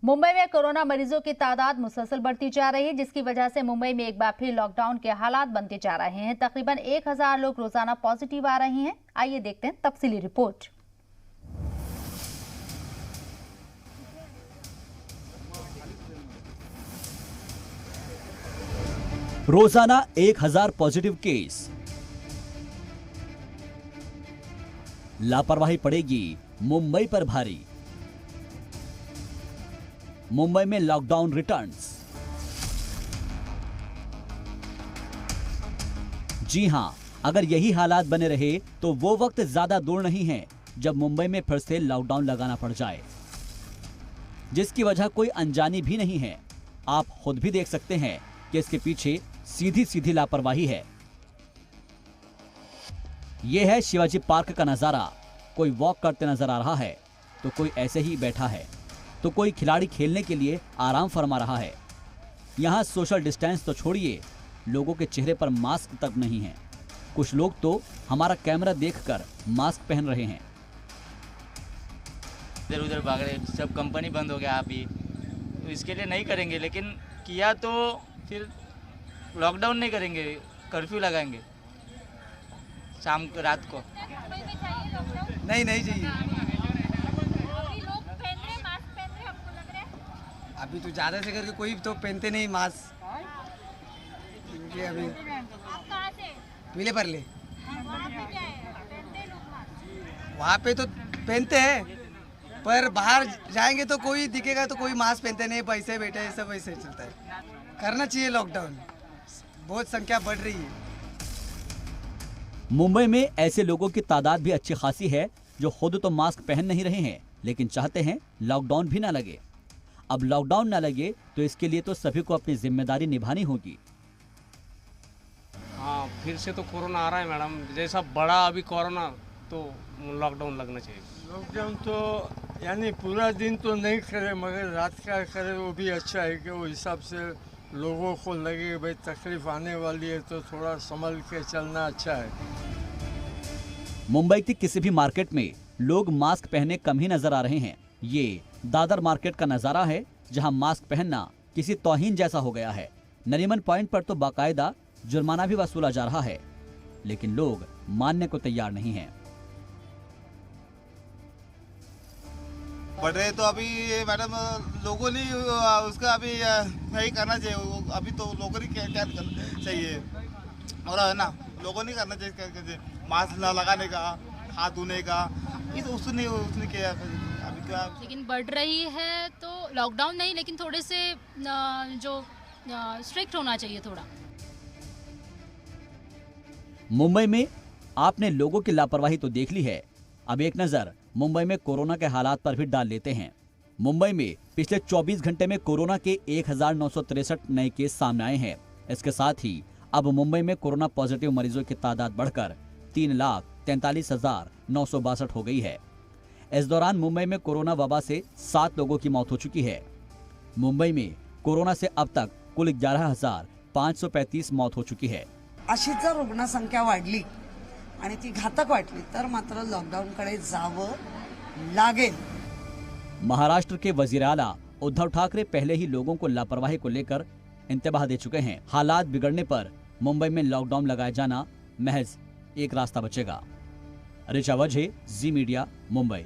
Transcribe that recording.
मुंबई में कोरोना मरीजों की तादाद मुसलसल बढ़ती जा रही है, जिसकी वजह से मुंबई में एक बार फिर लॉकडाउन के हालात बनते जा रहे हैं। तकरीबन 1000 लोग रोजाना पॉजिटिव आ रहे हैं। आइए देखते हैं तफसीली रिपोर्ट। रोजाना 1000 पॉजिटिव केस। लापरवाही पड़ेगी मुंबई पर भारी। मुंबई में लॉकडाउन रिटर्न्स। जी हां, अगर यही हालात बने रहे तो वो वक्त ज्यादा दूर नहीं है जब मुंबई में फिर से लॉकडाउन लगाना पड़ जाए, जिसकी वजह कोई अनजानी भी नहीं है। आप खुद भी देख सकते हैं कि इसके पीछे सीधी सीधी लापरवाही है। यह है शिवाजी पार्क का नजारा। कोई वॉक करते नजर आ रहा है तो कोई ऐसे ही बैठा है, तो कोई खिलाड़ी खेलने के लिए आराम फरमा रहा है। यहाँ सोशल डिस्टेंस तो छोड़िए, लोगों के चेहरे पर मास्क तक नहीं है। कुछ लोग तो हमारा कैमरा देखकर मास्क पहन रहे हैं। इधर उधर भाग रहे, सब कंपनी बंद हो गया अभी, तो इसके लिए नहीं करेंगे। लेकिन किया तो फिर लॉकडाउन नहीं करेंगे, कर्फ्यू लगाएंगे शाम को रात को। नहीं चाहिए। अभी तो ज़्यादा से करके कोई तो पहनते नहीं मास्क। अभी पीले पर ले वहाँ पे तो पहनते हैं, पर बाहर जाएंगे तो कोई दिखेगा तो कोई मास्क पहनते नहीं, पैसे बैठे सब ऐसे चलता है। करना चाहिए लॉकडाउन, बहुत संख्या बढ़ रही है। मुंबई में ऐसे लोगों की तादाद भी अच्छी खासी है जो खुद तो मास्क पहन नहीं रहे हैं, लेकिन चाहते हैं लॉकडाउन भी ना लगे। अब लॉकडाउन ना लगे तो इसके लिए तो सभी को अपनी जिम्मेदारी निभानी होगी। हाँ, फिर से तो कोरोना आ रहा है मैडम, जैसा बड़ा अभी कोरोना, तो लॉकडाउन लगना चाहिए। लॉकडाउन तो यानी पूरा दिन तो नहीं करे, मगर रात का करे वो भी अच्छा है कि वो हिसाब से लोगों को लगे भाई तकलीफ आने वाली है तो थोड़ा संभल के चलना अच्छा है। मुंबई की किसी भी मार्केट में लोग मास्क पहने कम ही नजर आ रहे हैं। ये दादर मार्केट का नजारा है, जहां मास्क पहनना किसी तौहीन जैसा हो गया है। नरीमन पॉइंट पर तो बाकायदा जुर्माना भी वसूला जा रहा है, लेकिन लोग मानने को तैयार नहीं हैं। बढ़ रहे तो अभी मैडम लोगों ने उसका अभी नहीं करना चाहिए। अभी तो लोगों ने क्या करना चाहिए, और है ना, लोगों ने करना चाहिए मास्क न लगाने का, हाथ धोने का, उसने किया अभी क्या। लेकिन बढ़ रही है तो लॉकडाउन नहीं, लेकिन थोड़े से जो स्ट्रिक्ट होना चाहिए थोड़ा। मुंबई में आपने लोगों की लापरवाही तो देख ली है, अब एक नजर मुंबई में कोरोना के हालात पर भी डाल लेते हैं। मुंबई में पिछले 24 घंटे में कोरोना के 1963 नए केस सामने आए हैं। इसके साथ ही अब मुंबई में कोरोना पॉजिटिव मरीजों की तादाद बढ़कर 3,43,962 हो गई है। इस दौरान मुंबई में कोरोना वबा से 7 लोगों की मौत हो चुकी है। मुंबई में कोरोना से अब तक कुल 11,535 मौत हो चुकी है। अशीच जर रुग्णसंख्या वाढली आणि ती घातक वाटली तर मात्र लॉकडाऊनकडे जावं लागेल। महाराष्ट्र के वजीर आला उद्धव ठाकरे पहले ही लोगों को लापरवाही को लेकर इंतबाह दे चुके हैं। हालात बिगड़ने पर मुंबई में लॉकडाउन लगाया जाना महज एक रास्ता बचेगा। ऋचा वजह, जी मीडिया, मुंबई।